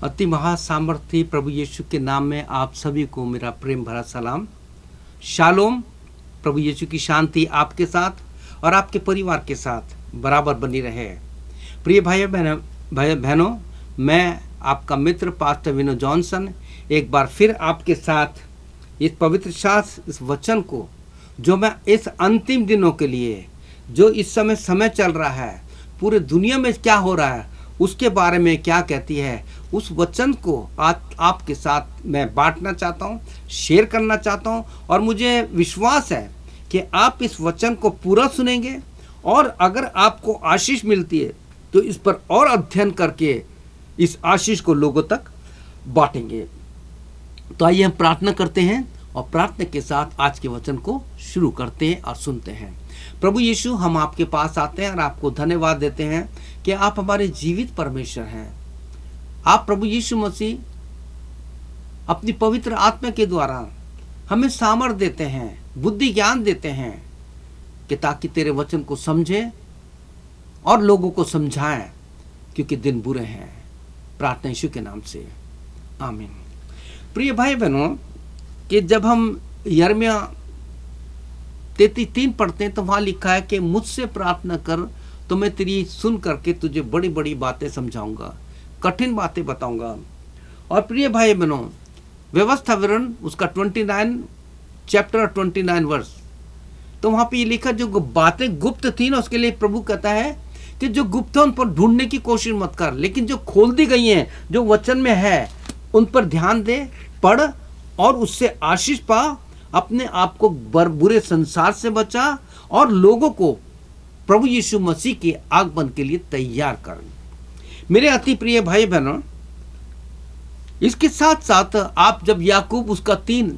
अति महासामर्थी प्रभु यीशु के नाम में आप सभी को मेरा प्रेम भरा सलाम। शालोम। प्रभु यीशु की शांति आपके साथ और आपके परिवार के साथ बराबर बनी रहे। प्रिय भाई बहनों, मैं आपका मित्र पास्टर विनो जॉनसन एक बार फिर आपके साथ इस पवित्र शास्त्र, इस वचन को जो मैं इस अंतिम दिनों के लिए, जो इस समय चल रहा है, पूरे दुनिया में क्या हो रहा है, उसके बारे में क्या कहती है, उस वचन को आपके साथ मैं बांटना चाहता हूँ, शेयर करना चाहता हूँ। और मुझे विश्वास है कि आप इस वचन को पूरा सुनेंगे और अगर आपको आशीष मिलती है तो इस पर और अध्ययन करके इस आशीष को लोगों तक बांटेंगे। तो आइए हम प्रार्थना करते हैं और प्रार्थना के साथ आज के वचन को शुरू करते हैं और सुनते हैं। प्रभु यीशु, हम आपके पास आते हैं और आपको धन्यवाद देते हैं कि आप हमारे जीवित परमेश्वर हैं। आप प्रभु यीशु मसीह अपनी पवित्र आत्मा के द्वारा हमें सामर्थ देते हैं, बुद्धि ज्ञान देते हैं कि ताकि तेरे वचन को समझें और लोगों को समझाएं, क्योंकि दिन बुरे हैं। प्रार्थना यीशु के नाम से, आमीन। प्रिय भाई बहनों, कि जब हम यिर्मयाह 33:3 पढ़ते हैं तो वहां लिखा है कि मुझसे प्रार्थना कर तो मैं तेरी सुन करके तुझे बड़ी बड़ी बातें समझाऊंगा, कठिन बातें बताऊंगा। और प्रिय भाई बहनों, व्यवस्था विवरण उसका 29 चैप्टर 29 वर्ष, तो वहां पे ये लिखा जो बातें गुप्त थी ना, उसके लिए प्रभु कहता है कि जो गुप्त है उन पर ढूंढने की कोशिश मत कर, लेकिन जो खोल दी गई हैं, जो वचन में है, उन पर ध्यान दे, पढ़ और उससे आशीष पा। अपने आप को बुरे संसार से बचा और लोगों को प्रभु यीशु मसीह के आगमन के लिए तैयार कर। मेरे अति प्रिय भाई बहनों, इसके साथ साथ आप जब याकूब उसका 3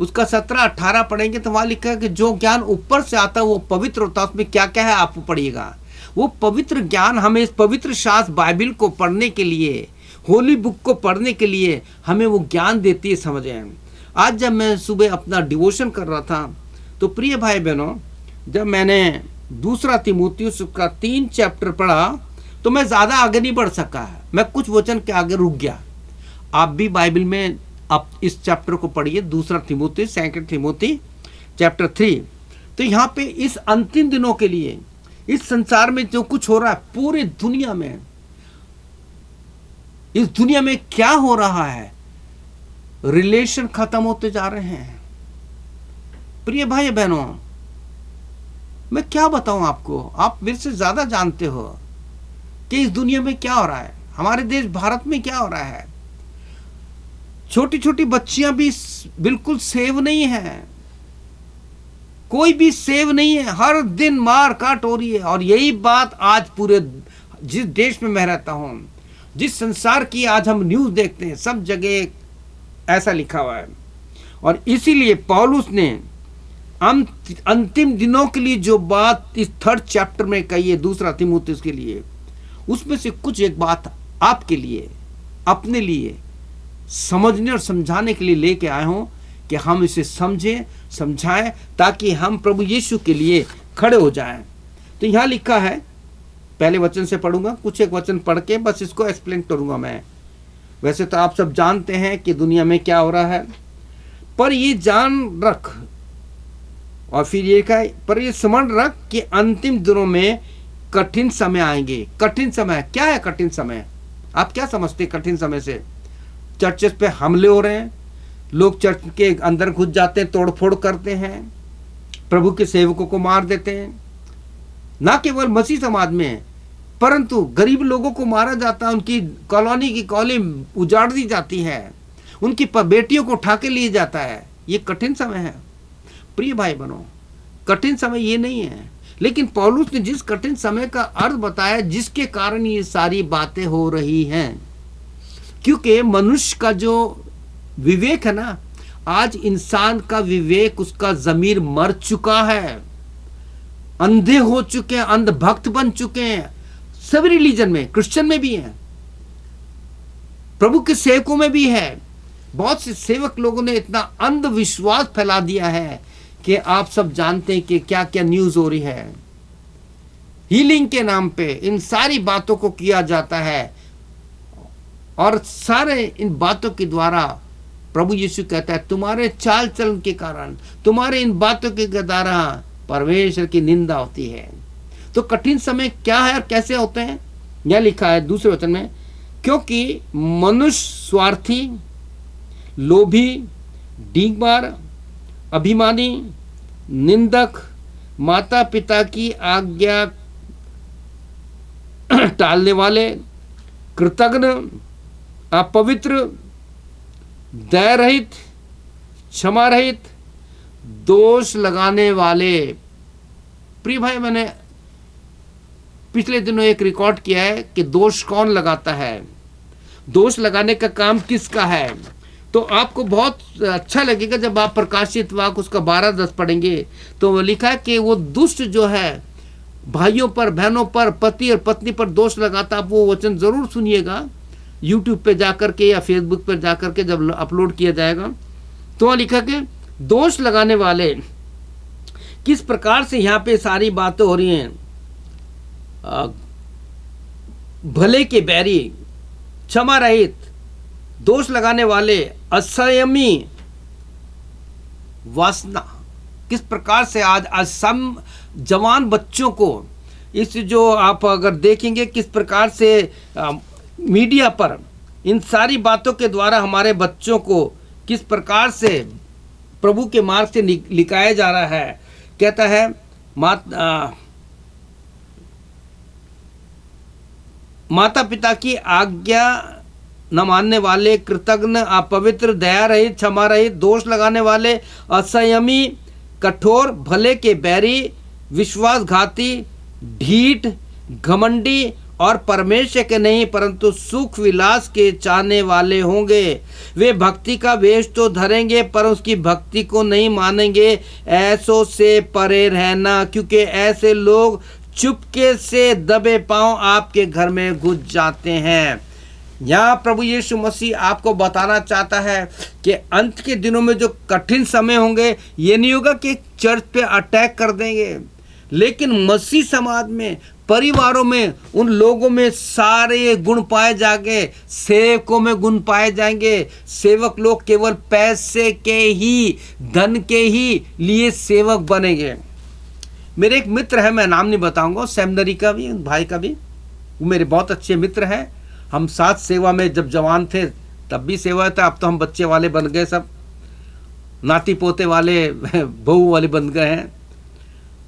उसका 17-18 पढ़ेंगे तो वहां लिखा है कि जो ज्ञान ऊपर से आता है वो पवित्र होता है। उसमें क्या क्या है आप पढ़िएगा। वो पवित्र ज्ञान हमें इस पवित्र शास्त्र बाइबल को पढ़ने के लिए, होली बुक को पढ़ने के लिए हमें वो ज्ञान देती है। समझें, आज जब मैं सुबह अपना डिवोशन कर रहा था तो प्रिय भाई बहनों, जब मैंने दूसरा तीमुथियुस का 3 चैप्टर पढ़ा तो मैं ज़्यादा आगे नहीं बढ़ सका, मैं कुछ वचन के आगे रुक गया। आप भी बाइबल में आप इस चैप्टर को पढ़िए, दूसरा तीमुथी, 2 तीमुथी चैप्टर 3। तो यहाँ पे इस अंतिम दिनों के लिए, इस संसार में जो कुछ हो रहा है, पूरी दुनिया में, इस दुनिया में क्या हो रहा है, रिलेशन खत्म होते जा रहे हैं। प्रिय भाई बहनों, मैं क्या बताऊं आपको, आप मेरे से ज्यादा जानते हो कि इस दुनिया में क्या हो रहा है, हमारे देश भारत में क्या हो रहा है। छोटी छोटी बच्चियां भी बिल्कुल सेव नहीं है, कोई भी सेव नहीं है, हर दिन मार काट हो रही है। और यही बात आज पूरे जिस देश में मैं रहता हूं, जिस संसार की आज हम न्यूज़ देखते हैं, सब जगह ऐसा लिखा हुआ है। और इसीलिए पौलुस ने अंतिम दिनों के लिए जो बात इस 3rd चैप्टर में कही है, दूसरा तीमुथियुस के लिए, उसमें से कुछ एक बात आपके लिए, अपने लिए समझने और समझाने के लिए लेके आए हूं कि हम इसे समझें, समझाएं, ताकि हम प्रभु यीशु के लिए खड़े हो जाएं। तो यहां लिखा है, पहले वचन से पढ़ूंगा, कुछ एक वचन पढ़ के बस इसको एक्सप्लेन करूंगा मैं। वैसे तो आप सब जानते हैं कि दुनिया में क्या हो रहा है, पर ये जान रख, और फिर ये कहा, पर ये स्मरण रख कि अंतिम दिनों में कठिन समय आएंगे। कठिन समय क्या है? कठिन समय आप क्या समझते हैं? कठिन समय से चर्चेस पे हमले हो रहे हैं, लोग चर्च के अंदर घुस जाते हैं, तोड़फोड़ करते हैं, प्रभु के सेवकों को मार देते हैं। ना केवल मसीह समाज में, परंतु गरीब लोगों को मारा जाता है, उनकी कॉलोनी की कॉलोनी उजाड़ दी जाती है, उनकी बेटियों को उठा के लिए जाता है। ये कठिन समय है। प्रिय भाई बहनों, कठिन समय ये नहीं है, लेकिन पौलुस ने जिस कठिन समय का अर्थ बताया, जिसके कारण ये सारी बातें हो रही हैं, क्योंकि मनुष्य का जो विवेक है ना, आज इंसान का विवेक, उसका ज़मीर मर चुका है, अंधे हो चुके हैं, अंधभक्त बन चुके हैं। सभी रिलीजन में, क्रिश्चियन में भी है, प्रभु के सेवकों में भी है। बहुत से सेवक लोगों ने इतना अंधविश्वास फैला दिया है कि आप सब जानते हैं कि क्या क्या न्यूज़ हो रही है। हीलिंग के नाम पे इन सारी बातों को किया जाता है और सारे इन बातों के द्वारा प्रभु यीशु कहता है तुम्हारे चाल चलन के कारण, तुम्हारे इन बातों के द्वारा परमेश्वर की निंदा होती है। तो कठिन समय क्या है और कैसे होते हैं, यह लिखा है दूसरे वचन में, क्योंकि मनुष्य स्वार्थी, लोभी, डींगमार, अभिमानी, निंदक, माता पिता की आज्ञा टालने वाले, कृतज्ञ, अपवित्र, दया रहित, क्षमा रहित, दोष लगाने वाले। प्रिय भाई, मैंने पिछले दिनों एक रिकॉर्ड किया है कि दोष कौन लगाता है, दोष लगाने का काम किसका है। तो आपको बहुत अच्छा लगेगा जब आप प्रकाशित वाक्य उसका 12-10 पढ़ेंगे, तो वो लिखा है कि वो दुष्ट जो है भाइयों पर, बहनों पर, पति और पत्नी पर दोष लगाता। आप वो वचन जरूर सुनिएगा यूट्यूब पे जाकर के या फेसबुक पर जाकर के, जब अपलोड किया जाएगा तो वहाँ लिखा कि दोष लगाने वाले। किस प्रकार से यहाँ पे सारी बातें हो रही हैं, भले के बैरी, क्षमा रहित, दोष लगाने वाले, असंयमी, वासना। किस प्रकार से आज असम जवान बच्चों को, इस जो आप अगर देखेंगे किस प्रकार से मीडिया पर इन सारी बातों के द्वारा हमारे बच्चों को किस प्रकार से प्रभु के मार्ग से लिकाया जा रहा है। कहता है माता पिता की आज्ञा न मानने वाले, कृतज्ञ, अपवित्र, दया रहित, क्षमा रहित, दोष लगाने वाले, असंयमी, कठोर, भले के बैरी, विश्वासघाती, ढीठ, घमंडी और परमेश्वर के नहीं परंतु सुख विलास के चाहने वाले होंगे। वे भक्ति का वेश तो धरेंगे पर उसकी भक्ति को नहीं मानेंगे। ऐसों से परे रहना, क्योंकि ऐसे लोग चुपके से दबे पांव आपके घर में घुस जाते हैं। यहाँ प्रभु यीशु मसीह आपको बताना चाहता है कि अंत के दिनों में जो कठिन समय होंगे, ये नहीं होगा कि चर्च पे अटैक कर देंगे, लेकिन मसीह समाज में, परिवारों में, उन लोगों में सारे गुण पाए जाएंगे, सेवकों में गुण पाए जाएंगे। सेवक लोग केवल पैसे के ही, धन के ही लिए सेवक बनेंगे। मेरे एक मित्र है, मैं नाम नहीं बताऊंगा, सेमिनरी का भी, भाई का भी, वो मेरे बहुत अच्छे मित्र हैं। हम साथ सेवा में जब जवान थे तब भी सेवा था, अब तो हम बच्चे वाले बन गए, सब नाती पोते वाले, बहू वाले बन गए हैं।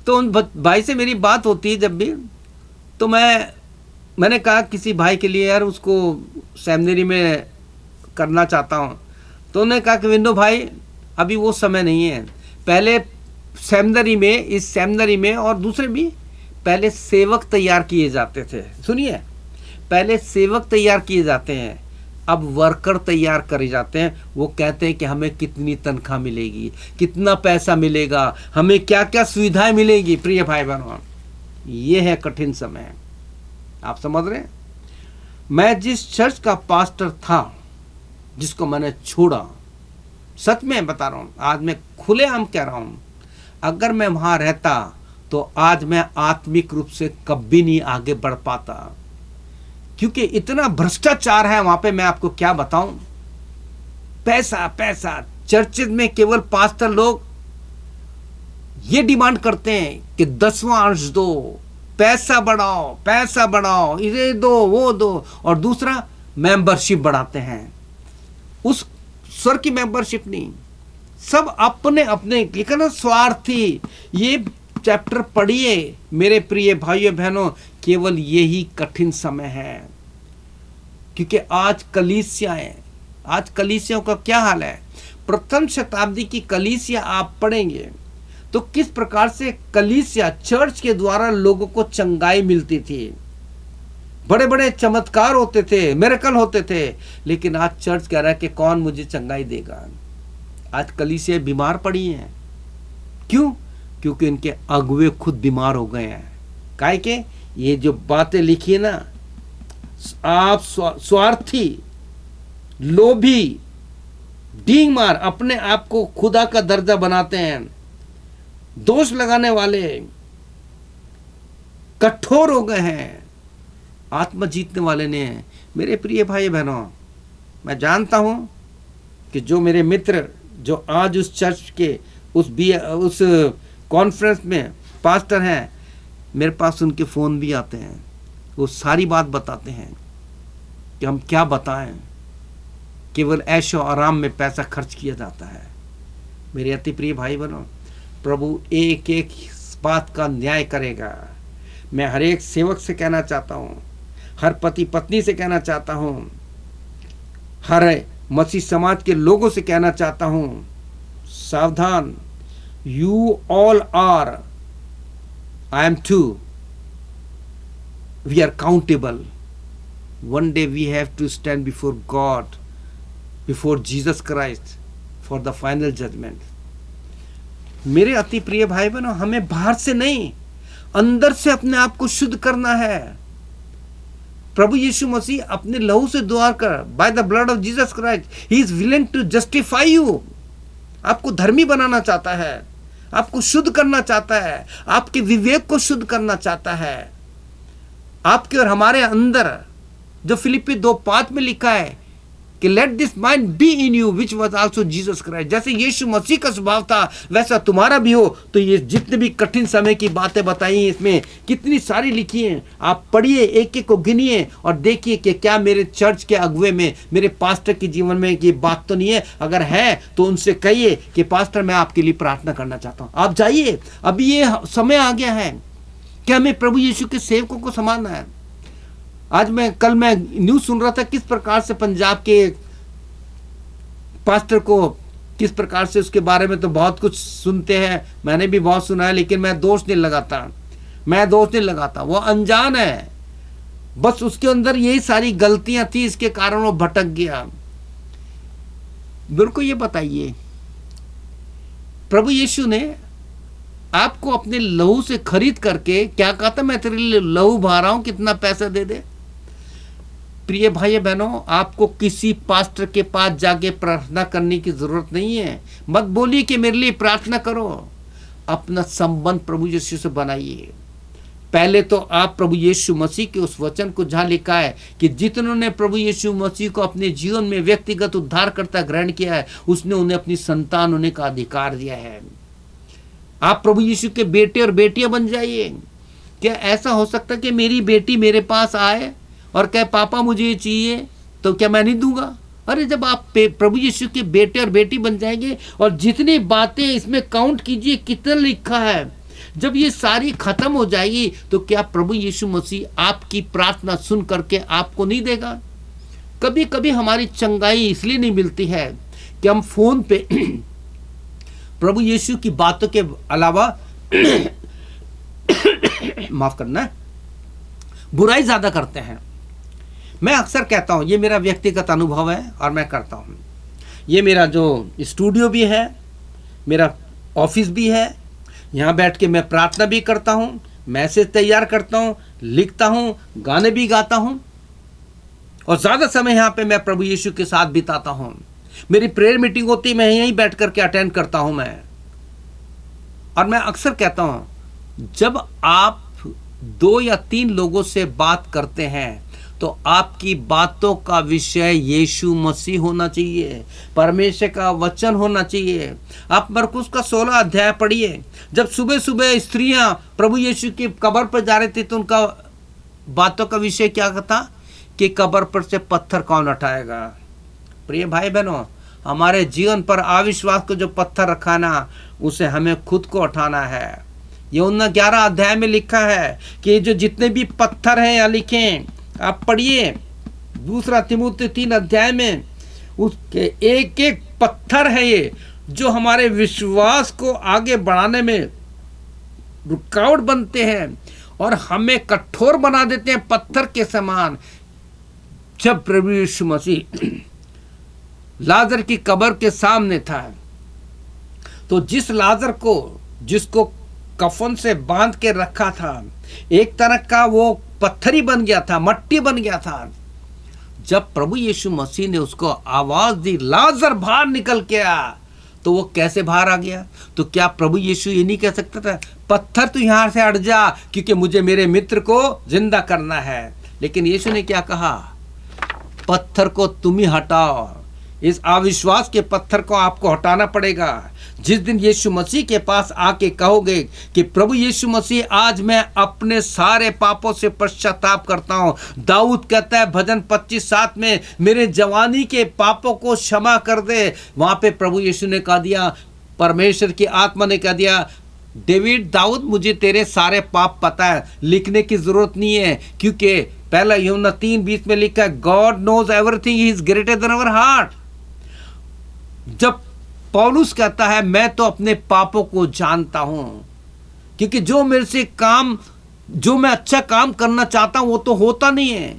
तो उन भाई से मेरी बात होती है जब भी, तो मैंने कहा किसी भाई के लिए यार उसको सेमिनरी में करना चाहता हूँ। तो उन्होंने कहा कि विंदो भाई अभी वो समय नहीं है, पहले सेमिनरी में, इस सेमिनरी में और दूसरे भी, पहले सेवक तैयार किए जाते थे। सुनिए, पहले सेवक तैयार किए जाते हैं, अब वर्कर तैयार करे जाते हैं। वो कहते हैं कि हमें कितनी तनख्वाह मिलेगी, कितना पैसा मिलेगा, हमें क्या क्या सुविधाएं मिलेगी। प्रिय भाई बहनों, ये है कठिन समय, आप समझ रहे हैं। मैं जिस चर्च का पास्टर था, जिसको मैंने छोड़ा, सच में बता रहा हूं, आज मैं खुलेआम कह रहा हूं, अगर मैं वहां रहता तो आज मैं आत्मिक रूप से कभी नहीं आगे बढ़ पाता, क्योंकि इतना भ्रष्टाचार है वहां पे। मैं आपको क्या बताऊं, पैसा पैसा। चर्चित में केवल पास्टर लोग ये डिमांड करते हैं कि 10वां अंश दो, पैसा बढ़ाओ, पैसा बढ़ाओ, ये दो, वो दो, और दूसरा मेंबरशिप बढ़ाते हैं। उस स्वर की मेंबरशिप नहीं, सब अपने अपने, लेकिन स्वार्थी। ये चैप्टर पढ़िए मेरे प्रिय भाइयों बहनों, केवल यही कठिन समय है, क्योंकि आज कलीसियाएं, आज कलीसियाओं का क्या हाल है। प्रथम शताब्दी की कलीसिया आप पढ़ेंगे तो किस प्रकार से कलीसिया, चर्च के द्वारा लोगों को चंगाई मिलती थी, बड़े बड़े चमत्कार होते थे, मिरेकल होते थे। लेकिन आज चर्च कह रहा है कि कौन मुझे चंगाई देगा। आज कलीसिया बीमार पड़ी हैं, क्यों? क्योंकि इनके अगुवे खुद बीमार हो गए हैं। काहे के? ये जो बातें लिखी है ना, आप स्वार्थी, लोभी, डींगमार, अपने आप को खुदा का दर्जा बनाते हैं, दोष लगाने वाले, कठोर हो गए हैं। आत्मा जीतने वाले ने मेरे प्रिय भाई बहनों, मैं जानता हूं कि जो मेरे मित्र जो आज उस चर्च के उस कॉन्फ्रेंस में पास्टर हैं, मेरे पास उनके फ़ोन भी आते हैं। वो सारी बात बताते हैं कि हम क्या बताएं, केवल ऐशो आराम में पैसा खर्च किया जाता है। मेरे अति प्रिय भाई बहनों, प्रभु एक एक बात का न्याय करेगा। मैं हर एक सेवक से कहना चाहता हूँ, हर पति पत्नी से कहना चाहता हूँ, हर मसीह समाज के लोगों से कहना चाहता हूँ, सावधान। You all are, I am too, we are countable. One day we have to stand before God, before Jesus Christ for the final judgement. मेरे अति प्रिय भाई बहनों, हमें बाहर से नहीं, अंदर से अपने आप को शुद्ध करना है। प्रभु यीशु मसीह अपने लहू से द्वार कर, by the blood of Jesus Christ, he is willing to justify you. आपको धर्मी बनाना चाहता है, आपको शुद्ध करना चाहता है, आपके विवेक को शुद्ध करना चाहता है। आपके और हमारे अंदर जो फिलिप्पी 2:5 में लिखा है कि let this mind be in you which was also Jesus Christ. जैसे यीशु मसीह का स्वभाव था वैसा तुम्हारा भी हो। तो ये जितने भी कठिन समय की बातें बताई हैं, इसमें कितनी सारी लिखी हैं, आप पढ़िए, एक एक को गिनिए और देखिए कि क्या मेरे चर्च के अगुवे में, मेरे पास्टर के जीवन में ये बात तो नहीं है। अगर है तो उनसे कहिए कि पास्टर मैं आपके लिए प्रार्थना करना चाहता हूँ। आप जाइए, अभी ये समय आ गया है कि हमें प्रभु यीशु के सेवकों को संभालना है। कल मैं न्यूज़ सुन रहा था किस प्रकार से पंजाब के पास्टर को, किस प्रकार से, उसके बारे में तो बहुत कुछ सुनते हैं, मैंने भी बहुत सुना है, लेकिन मैं दोष नहीं लगाता। वो अनजान है, बस उसके अंदर यही सारी गलतियां थी, इसके कारण वो भटक गया। मेरे को ये बताइए, प्रभु यीशु ने आपको अपने लहू से खरीद करके क्या कहा था, मैं तेरे लिए लहू बहा रहा हूं, कितना पैसा दे दे। प्रिय भाई बहनों, आपको किसी पास्टर के पास जाके प्रार्थना करने की जरूरत नहीं है। मत बोलिए कि मेरे लिए प्रार्थना करो। अपना संबंध प्रभु यीशु से बनाइए। पहले तो आप प्रभु यीशु मसीह के उस वचन को, जहां लिखा है कि जितनों ने प्रभु यीशु मसीह को अपने जीवन में व्यक्तिगत उद्धारकर्ता ग्रहण किया है, उसने उन्हें अपनी संतान होने का अधिकार दिया है। आप प्रभु यीशु के बेटे और बेटियां बन जाइए। क्या ऐसा हो सकता है कि मेरी बेटी मेरे पास आए और कहे पापा मुझे ये चाहिए, तो क्या मैं नहीं दूंगा? अरे जब आप प्रभु यीशु के बेटे और बेटी बन जाएंगे, और जितनी बातें इसमें काउंट कीजिए कितना लिखा है, जब ये सारी खत्म हो जाएगी तो क्या प्रभु यीशु मसीह आपकी प्रार्थना सुन करके आपको नहीं देगा? कभी कभी हमारी चंगाई इसलिए नहीं मिलती है कि हम फोन पे प्रभु यीशु की बातों के अलावा माफ करना, बुराई ज्यादा करते हैं। मैं अक्सर कहता हूं, ये मेरा व्यक्तिगत अनुभव है और मैं करता हूं। ये मेरा जो स्टूडियो भी है, मेरा ऑफिस भी है, यहाँ बैठ के मैं प्रार्थना भी करता हूँ, मैसेज तैयार करता हूँ, लिखता हूँ, गाने भी गाता हूँ, और ज़्यादा समय यहाँ पे मैं प्रभु यीशु के साथ बिताता हूँ। मेरी प्रेयर मीटिंग होती है, मैं यहीं बैठ करके अटेंड करता हूँ मैं। और मैं अक्सर कहता हूँ, जब आप 2 या 3 लोगों से बात करते हैं तो आपकी बातों का विषय यीशु मसीह होना चाहिए, परमेश्वर का वचन होना चाहिए। आप मरकुस का 16 अध्याय पढ़िए। जब सुबह सुबह स्त्रियां प्रभु यीशु की कब्र पर जा रही थी तो उनका बातों का विषय क्या था कि कब्र पर से पत्थर कौन उठाएगा। प्रिय भाई बहनों, हमारे जीवन पर अविश्वास को जो पत्थर रखा ना, उसे हमें खुद को उठाना है। यूहन्ना 11 अध्याय में लिखा है कि जो जितने भी पत्थर हैं यहाँ लिखे, आप पढ़िए 2 तीमुथियुस 3 अध्याय में, उसके एक एक पत्थर है ये जो हमारे विश्वास को आगे बढ़ाने में रुकावट बनते हैं और हमें कठोर बना देते हैं पत्थर के समान। जब प्रभु यीशु मसीह लाजर की कब्र के सामने था तो जिस लाजर को, जिसको कफन से बांध के रखा था, एक तरह का वो पत्थर ही बन गया था, मट्टी बन गया था। जब प्रभु यीशु मसीह ने उसको आवाज दी, लाजर बाहर निकल के आ, तो वो कैसे बाहर आ गया? तो क्या प्रभु यीशु ये नहीं कह सकता था, पत्थर तू यहां से हट जा क्योंकि मुझे मेरे मित्र को जिंदा करना है? लेकिन यीशु ने क्या कहा? पत्थर को तुम ही हटाओ। इस अविश्वास के पत्थर को आपको हटाना पड़ेगा। जिस दिन यीशु मसीह के पास आके कहोगे कि प्रभु यीशु मसीह, आज मैं अपने सारे पापों से पश्चाताप करता हूँ। दाऊद कहता है भजन 25:7 में, मेरे जवानी के पापों को क्षमा कर दे। वहां पे प्रभु यीशु ने कह दिया, परमेश्वर की आत्मा ने कह दिया, डेविड, दाऊद, मुझे तेरे सारे पाप पता है, लिखने की जरूरत नहीं है, क्योंकि पहला यूहन्ना 3:20 में लिखा है, God knows everything, he is greater than our heart. जब पौलुस कहता है मैं तो अपने पापों को जानता हूं, क्योंकि जो मेरे से काम, जो मैं अच्छा काम करना चाहता हूं वो तो होता नहीं है,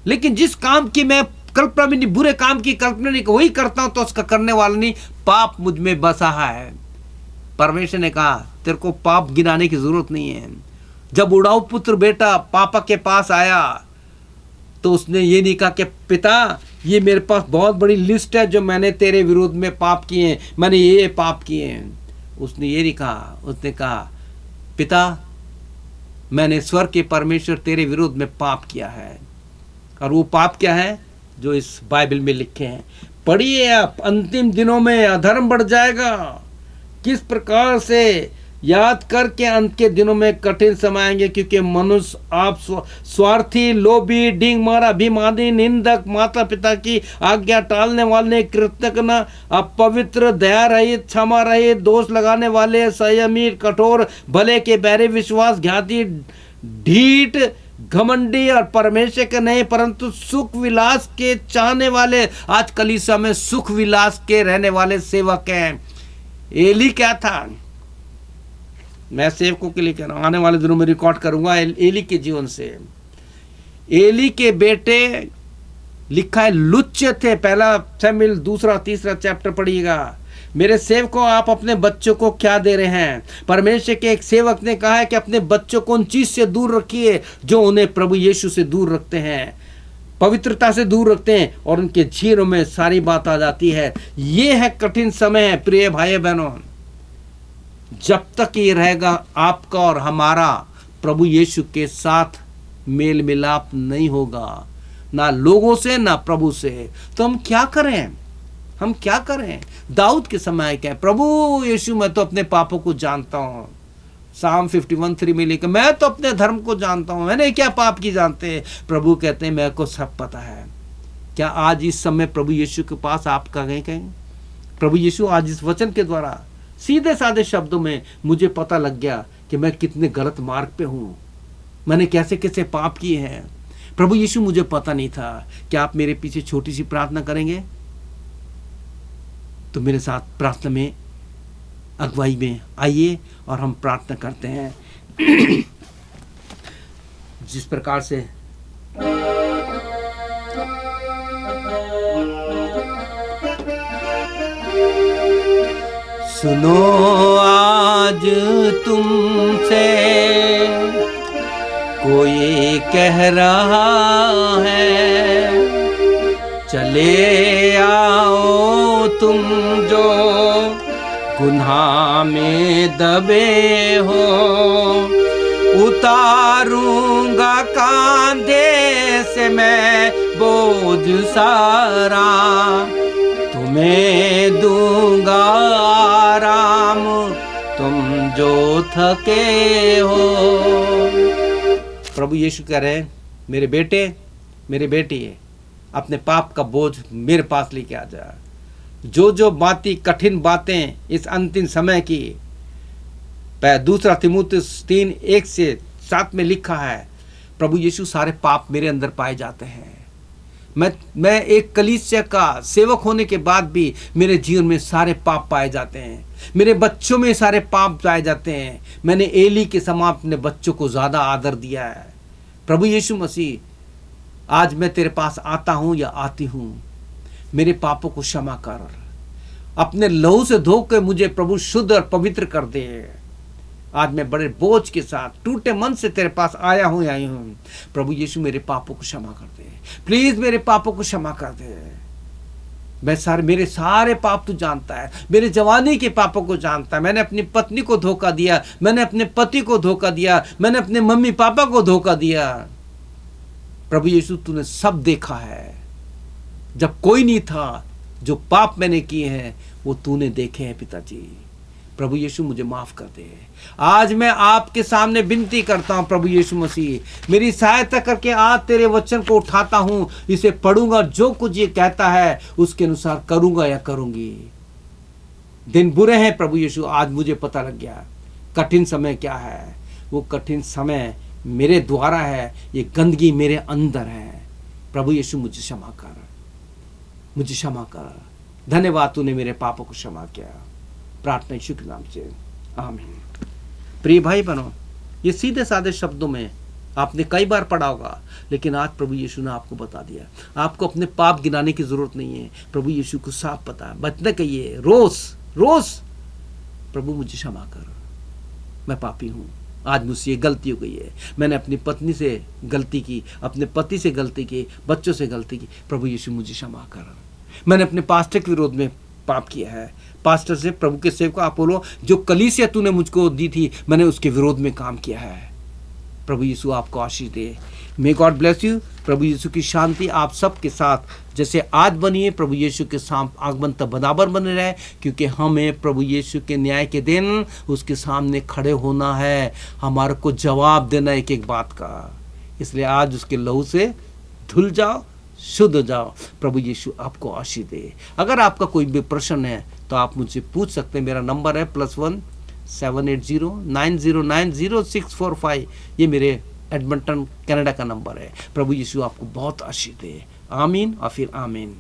लेकिन जिस काम की मैं कल्पना भी नहीं, बुरे काम की कल्पना नहीं, वही करता हूं, तो उसका करने वाला नहीं, पाप मुझ में बसा है। परमेश्वर ने कहा तेरे को पाप गिनाने की जरूरत नहीं है। जब उड़ाऊ पुत्र बेटा पापा के पास आया तो उसने ये नहीं कहा कि पिता, ये मेरे पास बहुत बड़ी लिस्ट है जो मैंने तेरे विरोध में पाप किए हैं, मैंने ये पाप किए हैं। उसने ये नहीं कहा, उसने कहा पिता, मैंने स्वर्ग के परमेश्वर तेरे विरोध में पाप किया है। और वो पाप क्या है? जो इस बाइबल में लिखे हैं, पढ़िए आप। अंतिम दिनों में अधर्म बढ़ जाएगा, किस प्रकार से याद करके अंत के दिनों में कठिन समय आएंगे, क्योंकि मनुष्य आप स्वार्थी, लोभी, डींग मारा, अभिमानी, निंदक, माता पिता की आज्ञा टालने वाले, कृतज्ञ, अपवित्र, दया रहित, क्षमा रहित, दोष लगाने वाले, संयमी, कठोर, भले के बैरी, विश्वास घाती, ढीठ, घमंडी और परमेश्वर के नहीं परंतु सुख विलास के चाहने वाले। आज कलीसिया में सुख विलास के रहने वाले सेवक हैं। एली क्या था? मैं सेवकों के लिए कह रहा हूं, आने वाले दिनों में रिकॉर्ड करूंगा एली के जीवन से। एली के बेटे लिखा है लुच्चे थे। पहला शमूएल 2-3 चैप्टर पढ़िएगा। मेरे सेवकों, आप अपने बच्चों को क्या दे रहे हैं? परमेश्वर के एक सेवक ने कहा है कि अपने बच्चों को उन चीज से दूर रखिए जो उन्हें प्रभु यीशु से दूर रखते हैं, पवित्रता से दूर रखते हैं, और उनके जीवन में सारी बात आ जाती है। ये है कठिन समय है प्रिय भाई बहनों। जब तक ये रहेगा आपका और हमारा प्रभु यीशु के साथ मेल मिलाप नहीं होगा, ना लोगों से ना प्रभु से, तो हम क्या करें? हम क्या करें? दाऊद के समय क्या है, प्रभु यीशु मैं तो अपने पापों को जानता हूं। साम 51:3 में लिखा, मैं तो अपने धर्म को जानता हूं, मैंने क्या पाप की जानते हैं। प्रभु कहते हैं मेरे को सब पता है। क्या आज इस समय प्रभु यीशु के पास आप कहें? प्रभु यीशु आज इस वचन के द्वारा सीधे साधे शब्दों में मुझे पता लग गया कि मैं कितने गलत मार्ग पे हूं, मैंने कैसे कैसे पाप किए हैं। प्रभु यीशु मुझे पता नहीं था। क्या आप मेरे पीछे छोटी सी प्रार्थना करेंगे? तो मेरे साथ प्रार्थना में, अगुवाई में आइए और हम प्रार्थना करते हैं। जिस प्रकार से सुनो आज तुमसे कोई कह रहा है, चले आओ तुम जो गुनाह में दबे हो, उतारूंगा कांधे से मैं बोझ सारा, तुम्हें दूंगा आराम तुम जो थके हो। प्रभु यीशु कह रहे हैं, मेरे बेटे मेरे बेटी है, अपने पाप का बोझ मेरे पास लेके आ जा। जो बातें, कठिन बातें इस अंतिम समय की, 2 तीमुथियुस 3:1-7 में लिखा है, प्रभु यीशु सारे पाप मेरे अंदर पाए जाते हैं। मैं एक कलीसिया का सेवक होने के बाद भी मेरे जीवन में सारे पाप पाए जाते हैं, मेरे बच्चों में सारे पाप पाए जाते हैं। मैंने एली के समान अपने बच्चों को ज्यादा आदर दिया है। प्रभु यीशु मसीह, आज मैं तेरे पास आता हूं या आती हूं, मेरे पापों को क्षमा कर, अपने लहू से धो के मुझे प्रभु शुद्ध और पवित्र कर दे। आज मैं बड़े बोझ के साथ, टूटे मन से तेरे पास आया हूं, आई हूं। प्रभु यीशु मेरे पापों को क्षमा कर दे, प्लीज मेरे पापों को क्षमा कर दे। मेरे सारे पाप तू जानता है, मेरे जवानी के पापों को जानता है। मैंने अपनी पत्नी को धोखा दिया, मैंने अपने पति को धोखा दिया, मैंने अपने मम्मी पापा को धोखा दिया। प्रभु यीशु तूने सब देखा है, जब कोई नहीं था, जो पाप मैंने किए हैं वो तूने देखे हैं पिताजी। प्रभु यीशु मुझे माफ कर दे। आज मैं आपके सामने विनती करता हूं प्रभु यीशु मसीह, मेरी सहायता करके आज तेरे वचन को उठाता हूं, इसे पढ़ूंगा, जो कुछ ये कहता है उसके अनुसार करूंगा या करूंगी। दिन बुरे हैं प्रभु यीशु, आज मुझे पता लग गया कठिन समय क्या है। वो कठिन समय मेरे द्वारा है, ये गंदगी मेरे अंदर है। प्रभु यीशु मुझे क्षमा कर, मुझे क्षमा कर। धन्यवाद तूने मेरे पापों को क्षमा किया। प्रार्थना यीशु के नाम से, आमीन। प्रिय भाई बहनों, ये सीधे साधे शब्दों में आपने कई बार पढ़ा होगा, लेकिन आज प्रभु यीशु ने आपको बता दिया। आपको अपने पाप गिनाने की जरूरत नहीं है, प्रभु यीशु को साफ पता है। बचने कहिए रोज रोज, प्रभु मुझे क्षमा कर, मैं पापी हूँ, आज मुझसे ये गलती हो गई है, मैंने अपनी पत्नी से गलती की, अपने पति से गलती की, बच्चों से गलती की, प्रभु यीशु मुझे क्षमा कर। मैंने अपने पास्टर के विरोध में पाप किया है, पास्टर से, प्रभु के सेवक आप बोलो, जो कलीसिया तूने मुझको दी थी मैंने उसके विरोध में काम किया है। प्रभु यीशु आपको आशीष दे। May God bless you. प्रभु यीशु की शांति आप सबके साथ जैसे आज बनी है, प्रभु यीशु के आगमन तक बराबर बने रहे, क्योंकि हमें प्रभु यीशु के न्याय के दिन उसके सामने खड़े होना है, हमारे को जवाब देना एक एक बात का। इसलिए आज उसके लहू से धुल जाओ, शुद्ध हो जाओ। प्रभु यीशु आपको आशीष दे। अगर आपका कोई भी प्रश्न है तो आप मुझसे पूछ सकते हैं। मेरा नंबर है +1 780 909 0645। ये मेरे एडमंटन कनाडा का नंबर है। प्रभु यीशु आपको बहुत आशीष दे। आमीन और फिर आमीन।